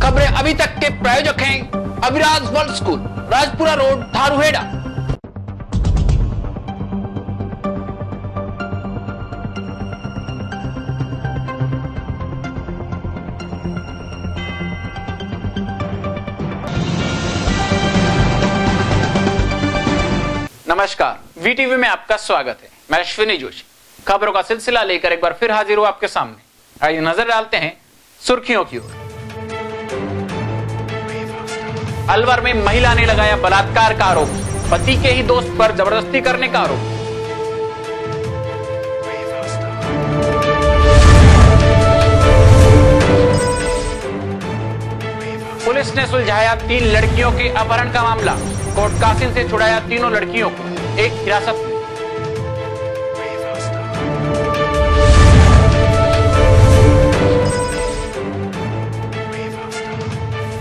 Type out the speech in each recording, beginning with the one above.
खबरें अभी तक के प्रायोजक हैं Abhiraj world school, Rajpura road, Dharuhera. नमस्कार, वीटीवी में आपका स्वागत है। मैं अश्विनी जोशी खबरों का सिलसिला लेकर एक बार फिर हाजिर हूं आपके सामने। आइए नजर डालते हैं सुर्खियों की ओर। अलवर में महिला ने लगाया बलात्कार का आरोप, पति के ही दोस्त पर जबरदस्ती करने का आरोप। पुलिस ने सुलझाया 3 लड़कियों के अपहरण का मामला, कोर्ट कासिम से छुड़ाया तीनों लड़कियों को, एक हिरासत में।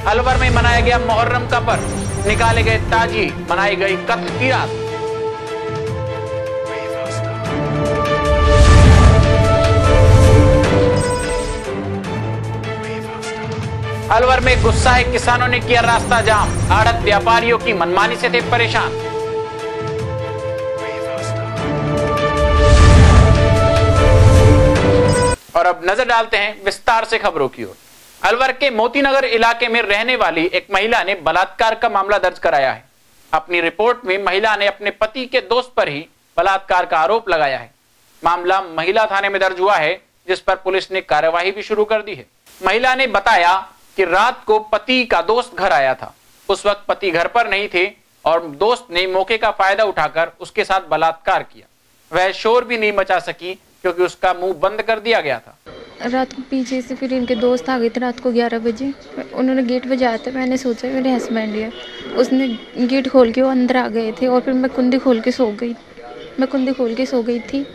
अलवर में मनाया गया मुहर्रम का पर्व, निकाले गए ताजी, मनाई गई कत्ल की रात। अलवर में गुस्साए किसानों ने किया रास्ता जाम, आड़त व्यापारियों की मनमानी से थे परेशान। और अब नजर डालते हैं विस्तार से खबरों की ओर। अलवर के मोतीनगर इलाके में रहने वाली एक महिला ने बलात्कार का मामला दर्ज कराया है। अपनी रिपोर्ट में महिला ने अपने पति के दोस्त पर ही बलात्कार का आरोप लगाया है। मामला महिला थाने में दर्ज हुआ है, जिस पर पुलिस ने कार्यवाही भी शुरू कर दी है। महिला ने बताया कि रात को पति का दोस्त घर आया था। उस वक्त पति घर पर नहीं थे और दोस्त ने मौके का फायदा उठाकर उसके साथ बलात्कार किया। वह शोर भी नहीं मचा सकी क्योंकि उसका मुंह बंद कर दिया गया था। रात को पीछे से फिर इनके दोस्त आ गए थे रात को 11 बजे। उन्होंने गेट बजाया था। मैंने सोचा मेरे हस्बैंड है, उसने गेट खोल के वो अंदर आ गए थे और फिर मैं कुंडी खोल के सो गई थी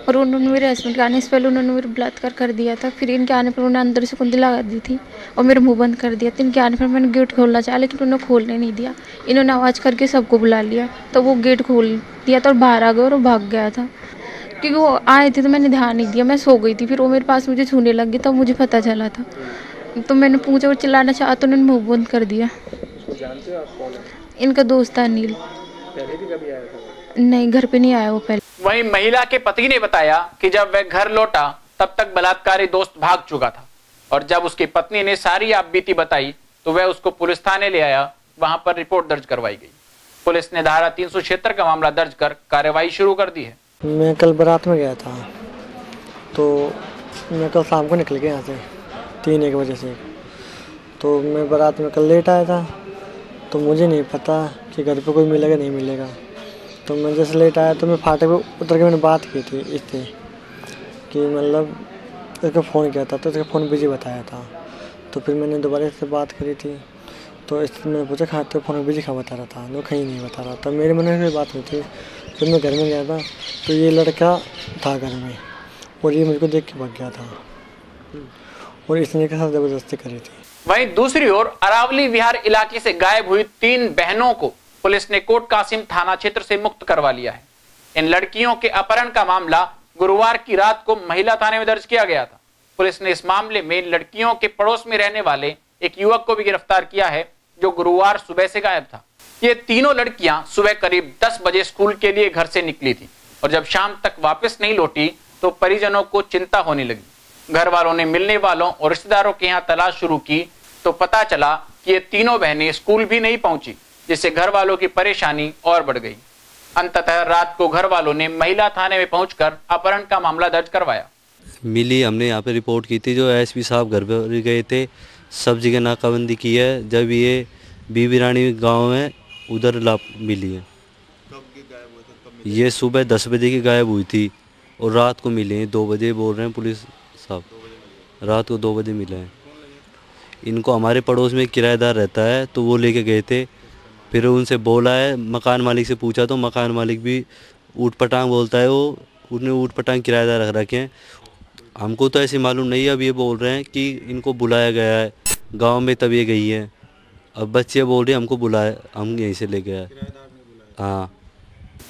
और उन्होंने मेरे हस्बैंड के आने से पहले उन्होंने मेरे बलात्कार कर दिया था। फिर इनके आने पर उन्होंने अंदर से कुंडी लगा दी थी और मेरा मुंह बंद कर दिया था। इनके आने पर मैंने गेट खोलना चाहा लेकिन उन्होंने खोलने नहीं दिया। इन्होंने आवाज़ करके सबको बुला लिया तो वो गेट खोल दिया था और बाहर आ गए और वो भाग गया था। क्योंकि वो आए थे तो मैंने ध्यान नहीं दिया, मैं सो गई थी। फिर वो मेरे पास मुझे छूने लग गई तब मुझे पता चला था। तो मैंने पूछा और चिल्लाना चाहा तो उन्होंने मुंह बंद कर दिया। जानते हो आप कौन है? इनका दोस्त है अनिल। पहले भी कभी आया था? नहीं, घर पे नहीं आया वो पहले। वहीं महिला के पति ने बताया कि जब वह घर लौटा तब तक बलात्कारी दोस्त भाग चुका था और जब उसकी पत्नी ने सारी आपबीती बताई तो वह उसको पुलिस थाने ले आया। वहां पर रिपोर्ट दर्ज करवाई गई। पुलिस ने धारा 376 का मामला दर्ज कर कार्रवाई शुरू कर दी है। मैं कल बारात में गया था तो मैं कल शाम को निकल गया यहाँ से 3-1 बजे से। तो मैं बारात में कल लेट आया था तो मुझे नहीं पता कि घर पे कोई मिलेगा नहीं मिलेगा। तो मैं जैसे लेट आया तो मैं फाटक पे उतर के मैंने बात की थी इससे कि मतलब इसको फ़ोन किया था तो इसका फ़ोन बिजी बताया था। तो फिर मैंने दोबारा इससे बात करी थी तो इससे मैंने पूछा खाते फ़ोन बिजी खा बता रहा था, वो कहीं नहीं बता रहा था। मेरे मन में कोई बात नहीं थी। फिर मैं घर में गया था तो ये लड़का था घर में और ये मुझको देख के भाग गया था और इसने के साथ ज़बरदस्ती करी थी। वहीं दूसरी ओर अरावली विहार इलाके से गायब हुई 3 बहनों को पुलिस ने कोट कासिम थाना क्षेत्र से मुक्त करवा लिया है। इन लड़कियों के अपहरण का मामला गुरुवार की रात को महिला थाने में दर्ज किया गया था। पुलिस ने इस मामले में लड़कियों के पड़ोस में रहने वाले एक युवक को भी गिरफ्तार किया है जो गुरुवार सुबह से गायब था। ये तीनों लड़कियां सुबह करीब 10 बजे स्कूल के लिए घर से निकली थी और जब शाम तक वापस नहीं लौटी तो परिजनों को चिंता होने लगी। घर वालों ने मिलने वालों और रिश्तेदारों के यहाँ तलाश शुरू की तो पता चला कि ये तीनों बहनें स्कूल भी नहीं पहुंची, जिससे घर वालों की परेशानी और बढ़ गई। अंततः रात को घर वालों ने महिला थाने में पहुंचकर अपहरण का मामला दर्ज करवाया। मिली, हमने यहाँ पे रिपोर्ट की थी, जो एसपी साहब घर पर गए थे, सब जगह नाकाबंदी की है। जब ये बीबी रानी गाँव में उधर मिली है। कब की गायब हुई थी? ये सुबह 10 बजे की गायब हुई थी और रात को मिले हैं 2 बजे, बोल रहे हैं पुलिस साहब। रात को 2 बजे मिले हैं। इनको हमारे पड़ोस में किराएदार रहता है तो वो लेके गए थे। फिर उनसे बोला है, मकान मालिक से पूछा तो मकान मालिक भी ऊट पटांग बोलता है। वो उन्हें ऊट पटांग किराएदार रख रखे हैं। हमको तो ऐसे मालूम नहीं है। अब ये बोल रहे हैं कि इनको बुलाया गया है गांव में, तब ये गई है। अब बच्चे बोल रहे हैं हमको बुलाया, हम यहीं से ले गए। हाँ।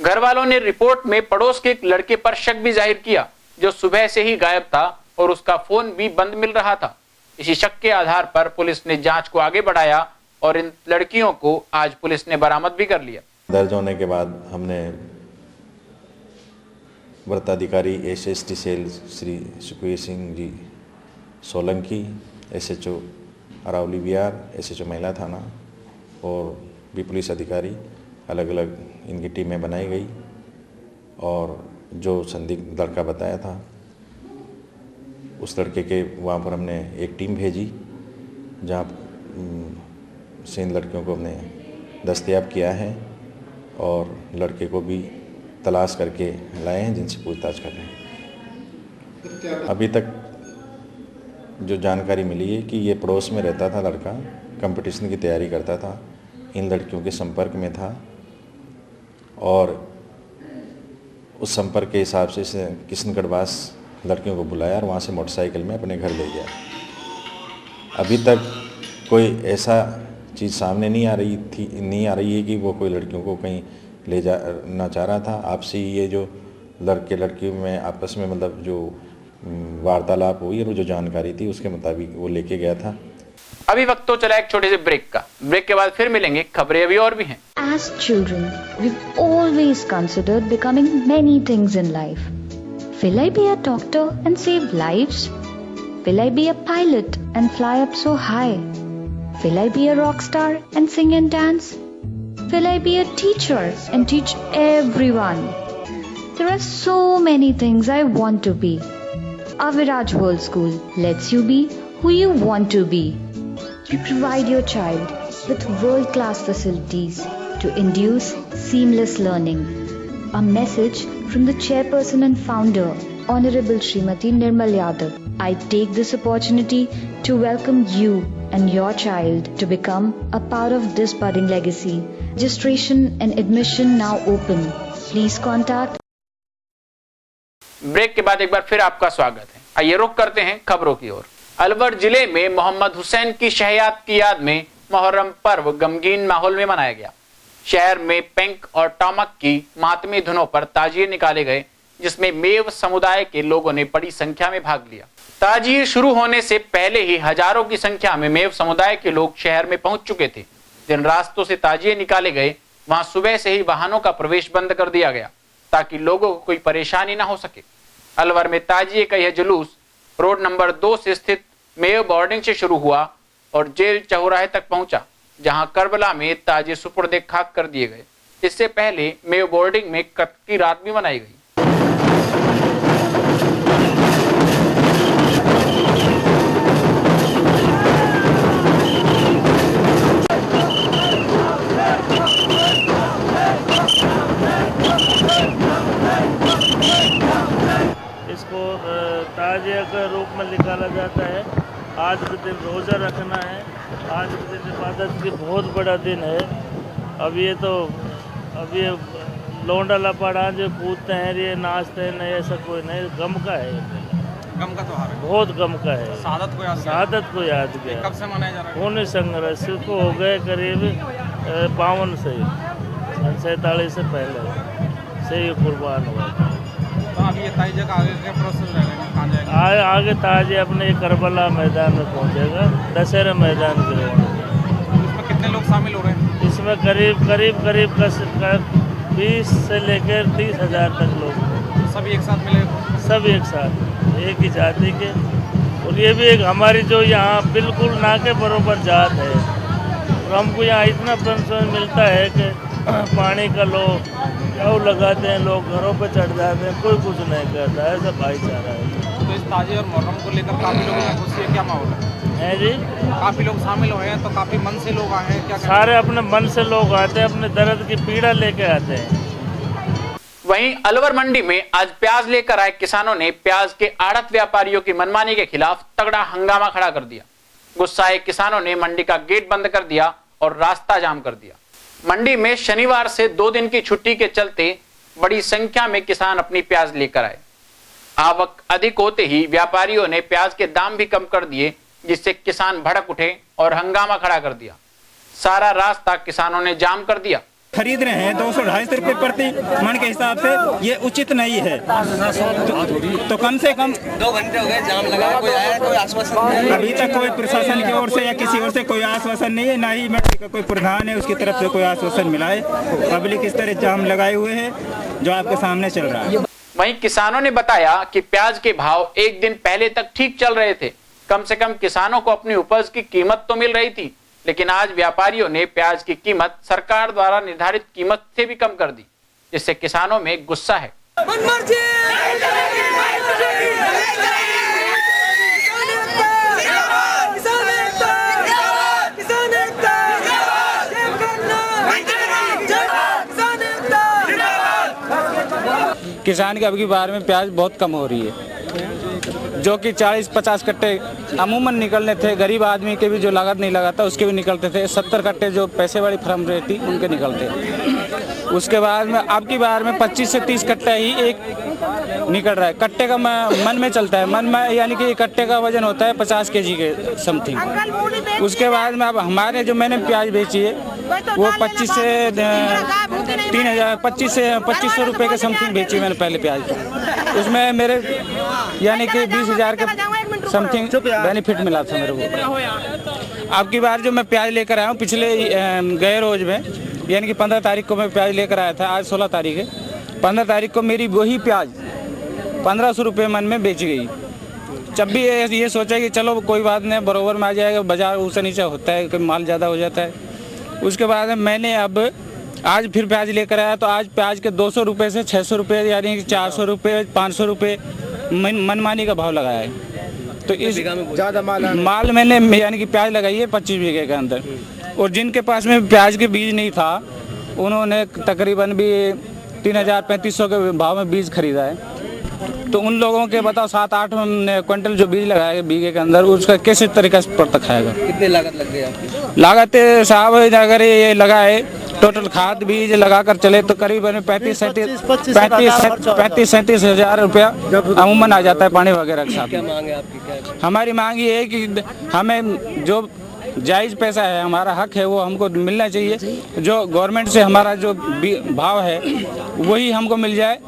घर वालों ने रिपोर्ट में पड़ोस के एक लड़के पर शक भी जाहिर किया जो सुबह से ही गायब था और उसका फोन भी बंद मिल रहा था। इसी शक के आधार पर पुलिस ने जांच को आगे बढ़ाया और इन लड़कियों को आज पुलिस ने बरामद भी कर लिया। दर्ज होने के बाद हमने व्रताधिकारी SST cell Shri Sukhvir Singh ji Solanki, SHO Aravalli Bihar, SHO महिला थाना और भी पुलिस अधिकारी अलग अलग इनकी टीमें बनाई गई और जो संदिग्ध लड़का बताया था उस लड़के के वहाँ पर हमने एक टीम भेजी जहाँ से इन लड़कियों को हमने दस्तयाब किया है और लड़के को भी तलाश करके लाए हैं जिनसे पूछताछ कर रहे हैं। अभी तक जो जानकारी मिली है कि ये पड़ोस में रहता था लड़का, कंपटीशन की तैयारी करता था, इन लड़कियों के संपर्क में था और उस संपर्क के हिसाब से इसे किशनगढ़वास लड़कियों को बुलाया और वहाँ से मोटरसाइकिल में अपने घर ले गया। अभी तक कोई ऐसा चीज़ सामने नहीं आ रही है कि वो कोई लड़कियों को कहीं ले जाना चाह रहा था। आपसे ये जो लड़के लड़कियों में आपस में मतलब जो वार्तालाप हुई और जो जानकारी थी उसके मुताबिक वो लेके गया था। अभी वक्त तो चला एक छोटे से ब्रेक का। ब्रेक के बाद फिर मिलेंगे, खबरें अभी और भी हैं। As children, we've always considered becoming many things in life. Will I be a doctor and save lives? Will I be a pilot and fly up so high? Will I be a rock star and sing and dance? Will I be a teacher and teach everyone? There are so many things I want to be. Aviraj World School lets you be who you want to be. We provide your child with world-class facilities to induce seamless learning. A message from the chairperson and founder, Honorable Srimati Nirmal Yadav. I take this opportunity to welcome you and your child to become a part of this budding legacy. Registration and admission now open. Please contact. Break के बाद एक बार फिर आपका स्वागत है। आइए रुख करते हैं खबरों की ओर। अलवर जिले में मोहम्मद हुसैन की शहादत की याद में मुहर्रम पर्व गमगीन माहौल में मनाया गया। शहर में पेंक और टॉमक की मातमी धुनों पर ताजिए निकाले गए, जिसमें मेव समुदाय के लोगों ने बड़ी संख्या में भाग लिया। ताजिए शुरू होने से पहले ही हजारों की संख्या में मेव समुदाय के लोग शहर में पहुंच चुके थे। जिन रास्तों से ताजिए निकाले गए वहां सुबह से ही वाहनों का प्रवेश बंद कर दिया गया ताकि लोगों को कोई परेशानी न हो सके। अलवर में ताजिए का यह जुलूस रोड नंबर 2 से स्थित मेव बोर्डिंग से शुरू हुआ और जेल चौराहे तक पहुंचा, जहां करबला में ताजिए सुपुर्दे खाक कर दिए गए। इससे पहले मेव बोर्डिंग में कत्ल की रात भी मनाई गई। इसको ताजिया के रूप में निकाला जाता है। आज के दिन रोज़ा रखना है। आज के दिन इबादत की बहुत बड़ा दिन है। अब ये लौंडा लपाड़ा जो कूदते हैं, ये नाचते हैं, नहीं ऐसा कोई नहीं। गम का है, गम का त्योहार है, बहुत गम का है। शहादत को याद किया। कब से मनाया जा रहा है? 19 संघर्ष को हो गए करीब 52 से 47 से पहले से ये कुर्बान हुआ। तो अभी ये ताजिया का आगे क्या प्रोसेस रहेगा? आगे ताजिया अपने करबला मैदान में पहुंचेगा, दशहरा मैदान के लिए। इसमें कितने लोग शामिल हो रहे हैं? इसमें करीब 20 से लेकर 30,000 तक लोग। सभी एक साथ मिले? सब एक साथ, एक ही जाति के। और ये भी एक हमारी जो यहाँ बिल्कुल ना के बराबर जात है। और हमको यहाँ इतना पेंशन मिलता है कि पानी का लोग गाँव लगाते हैं, लोग घरों पे चढ़ जाते हैं, कोई कुछ नहीं करता है। सब भाईचारा है। तो इस ताजिया और मुहर्रम को लेकर काफ़ी लोगों में खुशी है, क्या माहौल है जी? काफ़ी लोग शामिल हुए हैं, तो काफ़ी मन से लोग आए हैं, क्या सारे अपने मन से लोग आते हैं, अपने दर्द की पीड़ा लेके आते हैं। वहीं अलवर मंडी में आज प्याज लेकर आए किसानों ने प्याज के आड़त व्यापारियों की मनमानी के खिलाफ तगड़ा हंगामा खड़ा कर दिया। गुस्साए किसानों ने मंडी का गेट बंद कर दिया और रास्ता जाम कर दिया। मंडी में शनिवार से 2 दिन की छुट्टी के चलते बड़ी संख्या में किसान अपनी प्याज लेकर आए। आवक अधिक होते ही व्यापारियों ने प्याज के दाम भी कम कर दिए, जिससे किसान भड़क उठे और हंगामा खड़ा कर दिया। सारा रास्ता किसानों ने जाम कर दिया। खरीद रहे हैं 200-250 रुपये प्रति मन के हिसाब से, ये उचित नहीं है। तो कम से कम 2 घंटे हो गए जाम लगा, कोई आया, कोई आश्वासन? अभी तक कोई प्रशासन की ओर से या किसी ओर से कोई आश्वासन नहीं है, ना ही मंडी का कोई प्रधान है उसकी तरफ से कोई आश्वासन मिला है। पब्लिक इस तरह जाम लगाए हुए है जो आपके सामने चल रहा है। वहीं किसानों ने बताया कि प्याज के भाव एक दिन पहले तक ठीक चल रहे थे, कम से कम किसानों को अपनी उपज की कीमत तो मिल रही थी, लेकिन आज व्यापारियों ने प्याज की कीमत सरकार द्वारा निर्धारित कीमत से भी कम कर दी, जिससे किसानों में गुस्सा है। किसान के अब की बार में प्याज बहुत कम हो रही है, जो कि 40-50 कट्टे अमूमन निकलने थे, गरीब आदमी के भी जो लागत नहीं लगाता उसके भी निकलते थे। 70 कट्टे जो पैसे वाली फर्म रहती उनके निकलते। उसके बाद में अब की बार में 25 से 30 कट्टा ही एक निकल रहा है। कट्टे का मन में चलता है, मन में यानी कि कट्टे का वजन होता है 50 kg के समथिंग। उसके बाद में अब हमारे जो मैंने प्याज बेची है वो 25 से 2500 रुपये के समथिंग बेची मैंने पहले प्याज। उसमें मेरे यानी कि 20,000 के समथिंग बेनिफिट मिला था मेरे को। अब की बार जो मैं प्याज लेकर आया हूँ पिछले गए रोज में, यानी कि 15 तारीख को मैं प्याज लेकर आया था, आज 16 तारीख है। 15 तारीख को मेरी वही प्याज 1500 रुपये मन में बेची गई। जब भी ये सोचा कि चलो कोई बात नहीं, बराबर में आ जाएगा, बाजार ऊँचा नीचा होता है, कभी माल ज़्यादा हो जाता है। उसके बाद मैंने अब आज फिर प्याज लेकर आया, तो आज प्याज के 200 रुपये से 600 रुपये यानी कि 400 रुपये 500 रुपये मनमानी का भाव लगाया है। तो इस ज़्यादा माल मैंने यानी कि प्याज लगाई है 25 बीघे के अंदर, और जिनके पास में प्याज के बीज नहीं था उन्होंने तकरीबन भी 3,000-3,500 के भाव में बीज खरीदा है। तो उन लोगों के बताओ 7-8 क्विंटल जो बीज लगाया बीघे के अंदर, उसका कैसे तरीका से पड़ता खाएगा? कितनी लागत लग गई आपकी? लागत साहब अगर ये लगाए टोटल खाद बीज लगाकर चले तो करीबन 35-37 हज़ार रुपया अमूमन आ जाता है पानी वगैरह के साथ। क्या मांग है आपकी? क्या हमारी मांग ये है कि हमें जो जायज़ पैसा है, हमारा हक है, वो हमको मिलना चाहिए। जो गवर्नमेंट से हमारा जो भाव है वही हमको मिल जाए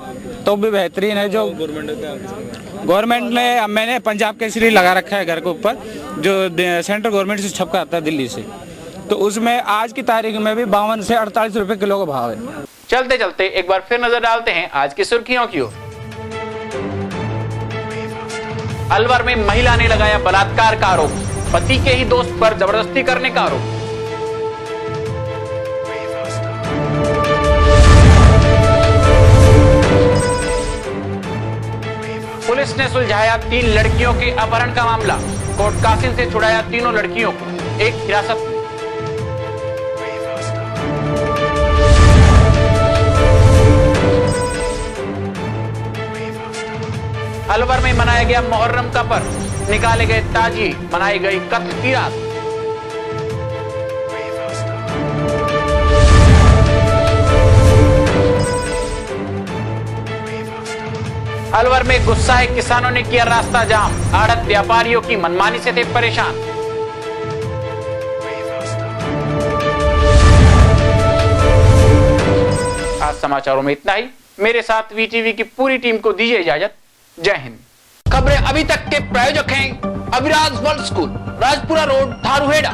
तो भी बेहतरीन है। जो गवर्नमेंट ने, मैंने पंजाब केसरी लगा रखा है घर के ऊपर, जो सेंट्रल गवर्नमेंट से छपका आता है दिल्ली से, तो उसमें आज की तारीख में भी 52 से 48 रुपए किलो का भाव है। चलते चलते एक बार फिर नजर डालते हैं आज की सुर्खियों की ओर। अलवर में महिला ने लगाया बलात्कार का आरोप, पति के ही दोस्त पर जबरदस्ती करने का आरोप। पुलिस ने सुलझाया 3 लड़कियों के अपहरण का मामला, कोर्ट कासिम से छुड़ाया तीनों लड़कियों को, एक हिरासत में। अलवर में मनाया गया मुहर्रम का पर्व, निकाले गए ताजिए, मनाई गई कत्ल की रात। अलवर में गुस्साए किसानों ने किया रास्ता जाम, आड़त व्यापारियों की मनमानी से थे परेशान। आज समाचारों में इतना ही। मेरे साथ वीटीवी की पूरी टीम को दीजिए इजाजत। जय हिंद। खबरें अभी तक के प्रायोजक हैं Aviraj world school, Rajpura road, Dharuhera.